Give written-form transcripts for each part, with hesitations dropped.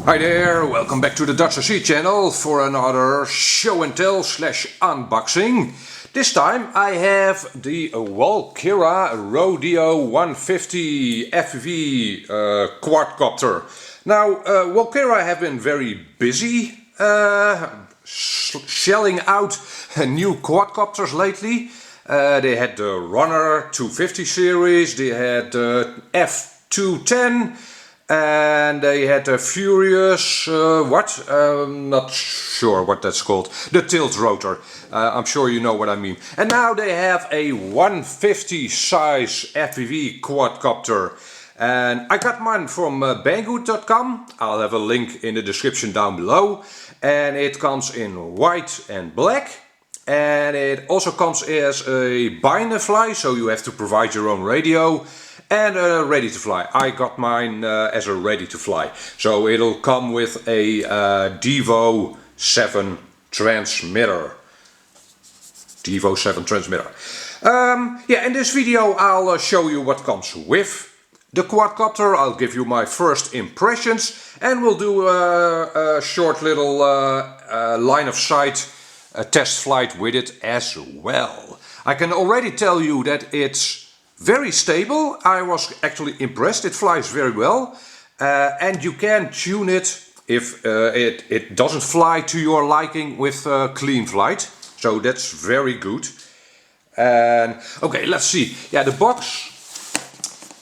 Hi there, welcome back to the DutchRC channel for another show and tell slash unboxing. This time I have the Walkera Rodeo 150 FPV quadcopter. Now Walkera have been very busy shelling out new quadcopters lately. They had the Runner 250 series, they had the F210, and they had a Furious, not sure what that's called, the tilt rotor. I'm sure you know what I mean. And now they have a 150 size FPV quadcopter. And I got mine from banggood.com. I'll have a link in the description down below. And it comes in white and black. And it also comes as a bind and fly, so you have to provide your own radio. And ready to fly. I got mine as a ready to fly. So it'll come with a Devo 7 transmitter. Devo 7 transmitter. Yeah, in this video I'll show you what comes with the quadcopter. I'll give you my first impressions. And we'll do a short little line of sight test flight with it as well. I can already tell you that it's very stable. I was actually impressed. It flies very well, and you can tune it if it doesn't fly to your liking with clean flight. So that's very good. And okay, let's see. Yeah, the box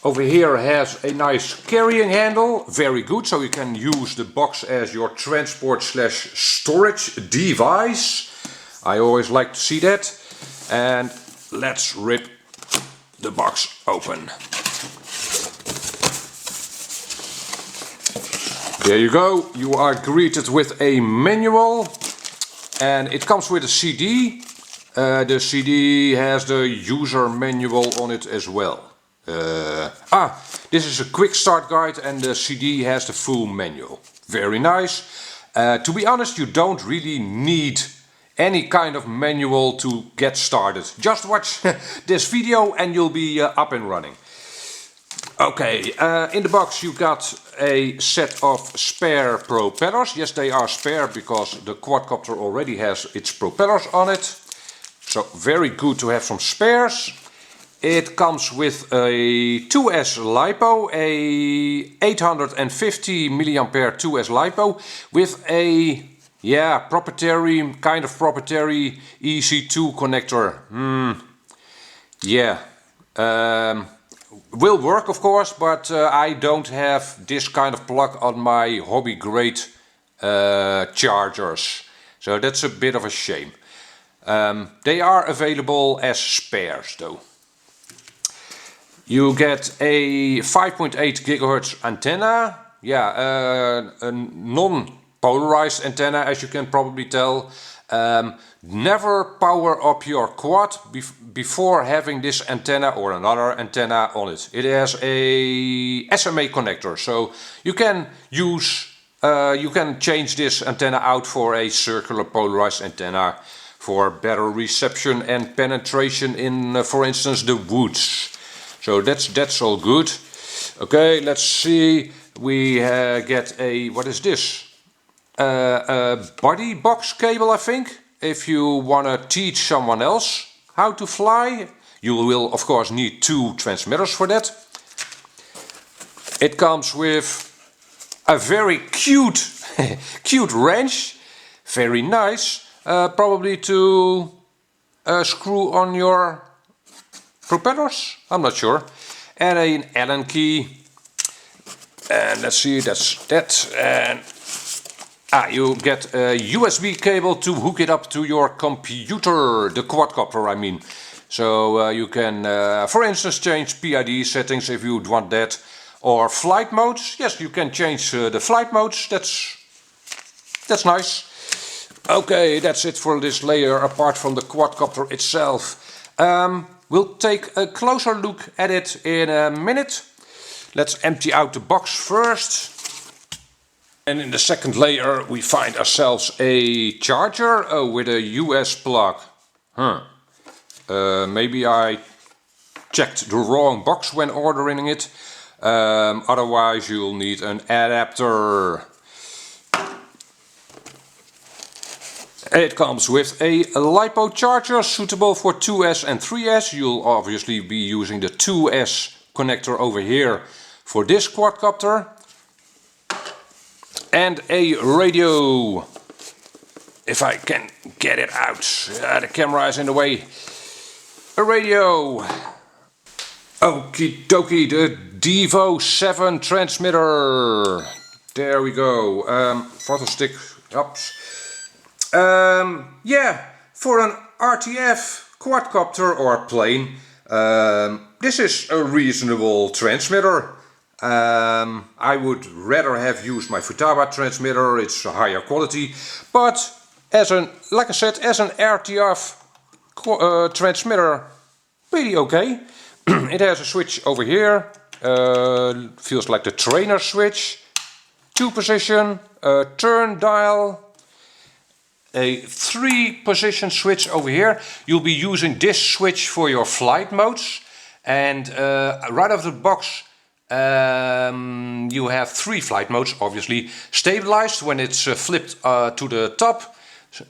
over here has a nice carrying handle. Very good. So you can use the box as your transport slash storage device. I always like to see that. And let's rip the box open. There you go. You are greeted with a manual, and it comes with a CD. The CD has the user manual on it as well. This is a quick start guide, and the CD has the full manual. Very nice. To be honest, you don't really need any kind of manual to get started. Just watch this video and you'll be up and running. Okay, in the box you got a set of spare propellers. Yes, they are spare because the quadcopter already has its propellers on it. So very good to have some spares. It comes with a 2S LiPo, a 850 mAh 2S LiPo with a proprietary EC2 connector. Will work of course, but I don't have this kind of plug on my hobby grade chargers. So that's a bit of a shame. They are available as spares though. You get a 5.8 GHz antenna. A non-polarized antenna, as you can probably tell. Never power up your quad before having this antenna or another antenna on it. It has a SMA connector, so you can change this antenna out for a circular polarized antenna for better reception and penetration in, for instance, the woods. So that's all good. Okay, let's see. We get a, what is this? A body box cable, I think. If you want to teach someone else how to fly, you will of course need 2 transmitters for that. It comes with a very cute wrench, very nice, probably to screw on your propellers, I'm not sure, and an Allen key. And let's see, that's that. And you get a USB cable to hook it up to your computer, the quadcopter I mean. So you can, for instance, change PID settings if you'd want that. Or flight modes. Yes, you can change the flight modes. That's nice. Okay, that's it for this layer apart from the quadcopter itself. We'll take a closer look at it in a minute. Let's empty out the box first. And in the second layer we find ourselves a charger with a US plug. Maybe I checked the wrong box when ordering it. Otherwise you'll need an adapter. It comes with a LiPo charger suitable for 2S and 3S. You'll obviously be using the 2S connector over here for this quadcopter. And a radio. If I can get it out. The camera is in the way. A radio. Okie dokie, the Devo 7 transmitter. There we go. Photo stick. Oops. Yeah, for an RTF quadcopter or plane, this is a reasonable transmitter. I would rather have used my Futaba transmitter, it's a higher quality, but like I said, as an RTF transmitter, pretty okay. It has a switch over here, feels like the trainer switch, 2-position, turn dial, a 3-position switch over here. You'll be using this switch for your flight modes, and right out of the box you have 3 flight modes, obviously. Stabilized when it's flipped to the top.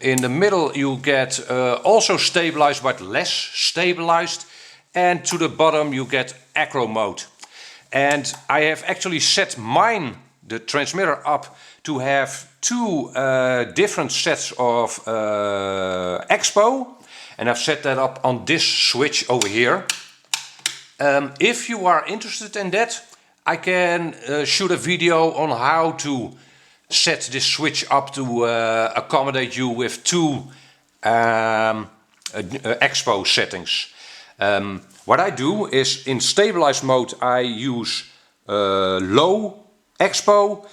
In the middle you get also stabilized but less stabilized, and to the bottom you get acro mode. And I have actually set mine, the transmitter, up to have 2 different sets of expo, and I've set that up on this switch over here. If you are interested in that, I can shoot a video on how to set this switch up to accommodate you with 2 expo settings. What I do is, in stabilized mode I use low expo,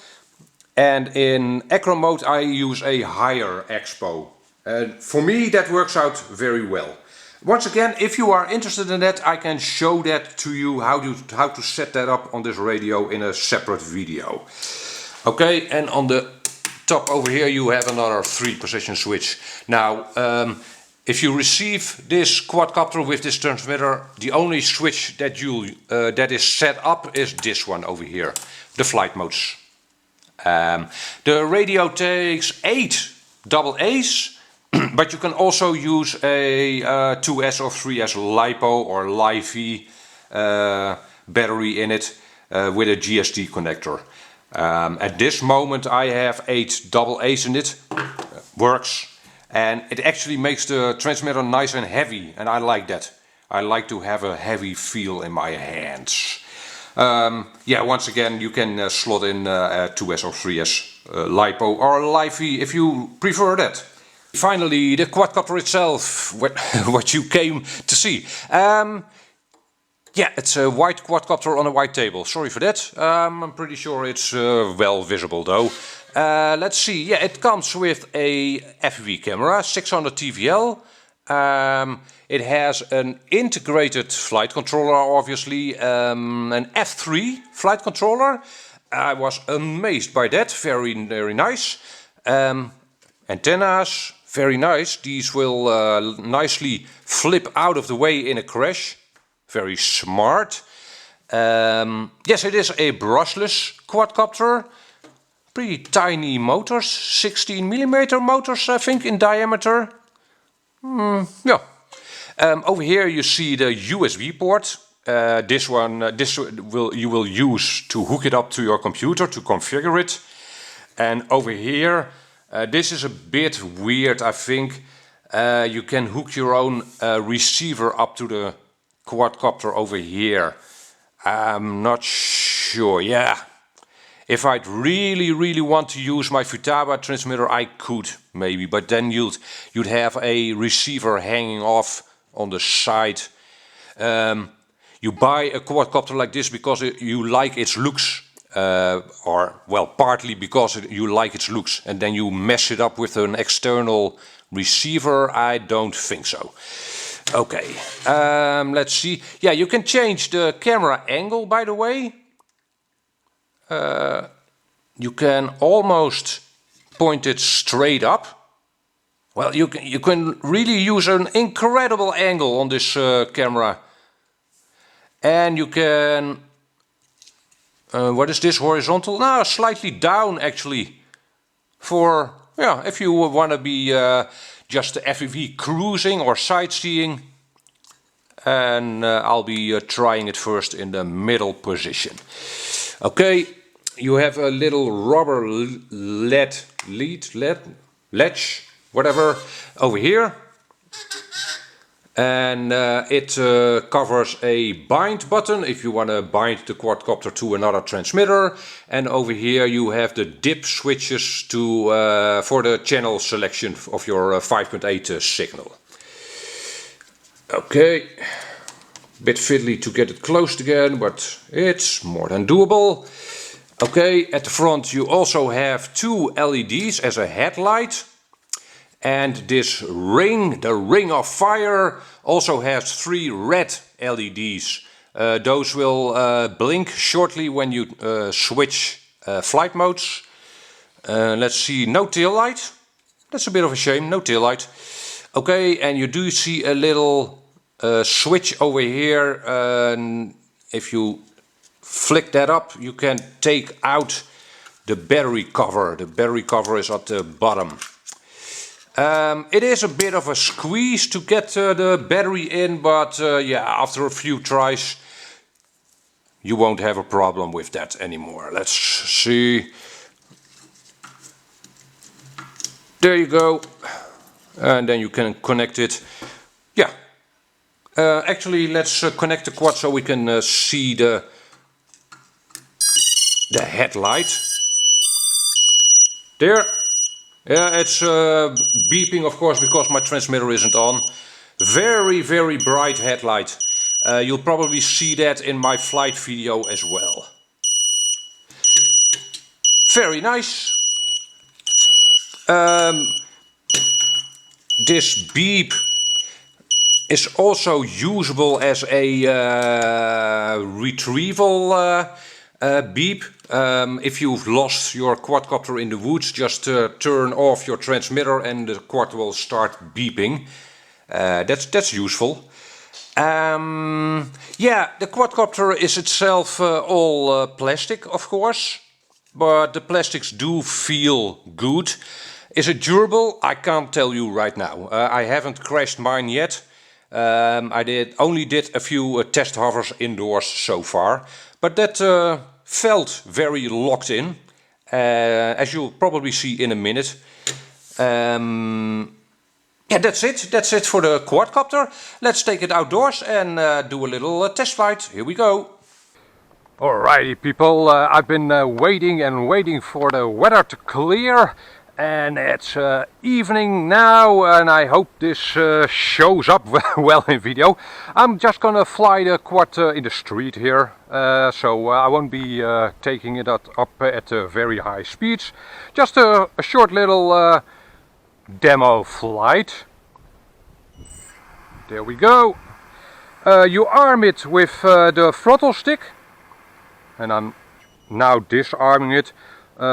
and in acro mode I use a higher expo. For me that works out very well. Once again, if you are interested in that, I can show that to you, how to set that up on this radio in a separate video. Okay, and on the top over here you have another 3-position switch. Now, if you receive this quadcopter with this transmitter, the only switch that that is set up is this one over here, the flight modes. The radio takes 8 AA's. But you can also use a 2S or 3S LiPo or Li-Fi battery in it with a GSD connector. At this moment I have 8 AA's in it. Works. And it actually makes the transmitter nice and heavy, and I like that. I like to have a heavy feel in my hands. Yeah, once again you can slot in a 2S or 3S LiPo or Li-Fi if you prefer that. Finally, the quadcopter itself, what you came to see. Yeah, it's a white quadcopter on a white table. Sorry for that. I'm pretty sure it's well visible though. Let's see. Yeah, it comes with a FPV camera, 600 TVL. It has an integrated flight controller, obviously, an F3 flight controller. I was amazed by that. Very, very nice. Antennas. Very nice. These will nicely flip out of the way in a crash. Very smart. Yes, it is a brushless quadcopter. Pretty tiny motors, 16mm motors I think in diameter. Yeah. Over here you see the USB port. This you will use to hook it up to your computer to configure it. And over here, this is a bit weird, I think. You can hook your own receiver up to the quadcopter over here. I'm not sure. Yeah. If I'd really want to use my Futaba transmitter, I could maybe, but then you'd have a receiver hanging off on the side. You buy a quadcopter like this because you like its looks, or well, partly because you like its looks, and then you mess it up with an external receiver. I don't think so. Okay, let's see. Yeah, you can change the camera angle, by the way. You can almost point it straight up. Well, you can really use an incredible angle on this camera. And you can, what is this, horizontal? No, slightly down actually, for yeah, if you want to be just FPV cruising or sightseeing, and I'll be trying it first in the middle position. Okay, you have a little rubber ledge, whatever, over here. And it covers a bind button if you want to bind the quadcopter to another transmitter. And over here you have the dip switches to for the channel selection of your 5.8 signal. Okay, bit fiddly to get it closed again, but it's more than doable. Okay, at the front you also have two LEDs as a headlight. And this ring, the ring of fire, also has three red LEDs. Those will blink shortly when you switch flight modes. Let's see, no tail light. That's a bit of a shame, no tail light. Okay, and you do see a little switch over here. If you flick that up, you can take out the battery cover. The battery cover is at the bottom. It is a bit of a squeeze to get the battery in, but yeah, after a few tries you won't have a problem with that anymore. Let's see. There you go. And then you can connect it. Yeah. Actually, let's connect the quad so we can see the headlight. There. Yeah, it's beeping, of course, because my transmitter isn't on. Very, very bright headlight. You'll probably see that in my flight video as well. Very nice. This beep is also usable as a retrieval beep. If you've lost your quadcopter in the woods, just turn off your transmitter and the quad will start beeping. That's useful. Yeah, the quadcopter is itself all plastic, of course, but the plastics do feel good. Is it durable? I can't tell you right now. I haven't crashed mine yet. I only did a few test hovers indoors so far, but that felt very locked in, as you'll probably see in a minute. Yeah, that's it. That's it for the quadcopter. Let's take it outdoors and do a little test flight. Here we go. Alrighty people, I've been waiting and waiting for the weather to clear. And it's evening now, and I hope this shows up well in video. I'm just gonna fly the quad in the street here, so I won't be taking it up at very high speeds. Just a short little demo flight. There we go. You arm it with the throttle stick, and I'm now disarming it.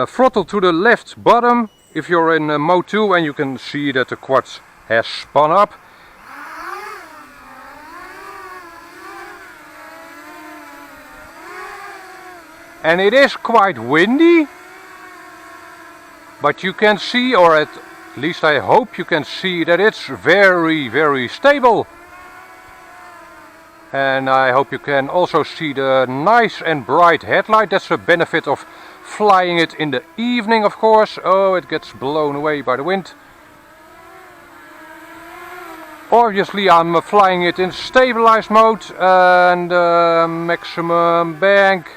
Throttle to the left bottom if you're in mode 2, and you can see that the quad has spun up. And it is quite windy, but you can see, or at least I hope you can see, that it's very, very stable. And I hope you can also see the nice and bright headlight. That's a benefit of flying it in the evening, of course. Oh, it gets blown away by the wind. Obviously I'm flying it in stabilized mode and maximum bank.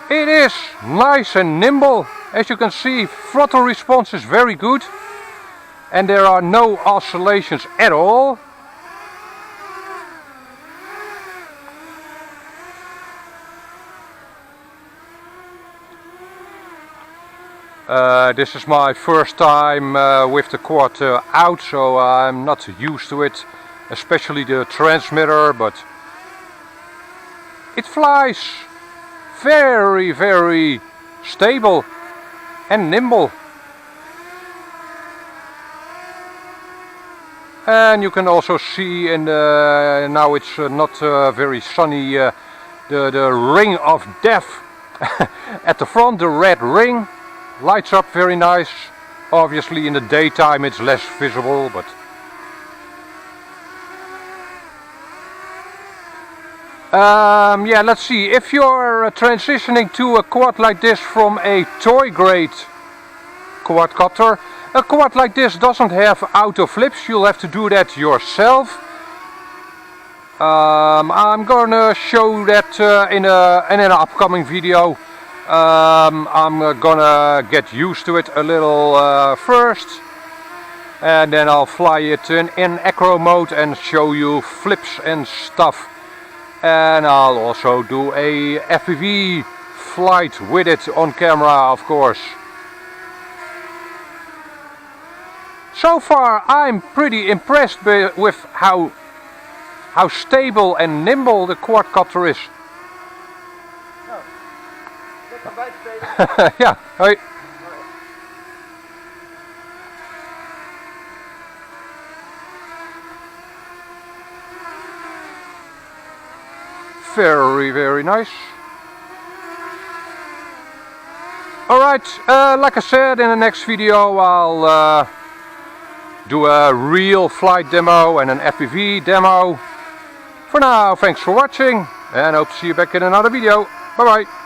It is nice and nimble. As you can see, throttle response is very good and there are no oscillations at all. This is my first time with the quad out, so I'm not used to it, especially the transmitter, but it flies very, very stable and nimble. And you can also see, in now it's not very sunny the ring of death at the front, the red ring, lights up very nice. Obviously in the daytime it's less visible, but yeah, let's see. If you're transitioning to a quad like this from a toy grade quadcopter, a quad like this doesn't have auto flips. You'll have to do that yourself. I'm gonna show that in an upcoming video. I'm gonna get used to it a little first, and then I'll fly it in acro mode and show you flips and stuff. And I'll also do a FPV flight with it on camera, of course. So far I'm pretty impressed with how stable and nimble the quadcopter is. Nou, lekker bijspelen. Ja, hoi. Very, very nice. Alright, like I said, in the next video I'll do a real flight demo and an FPV demo. For now, thanks for watching and hope to see you back in another video. Bye bye.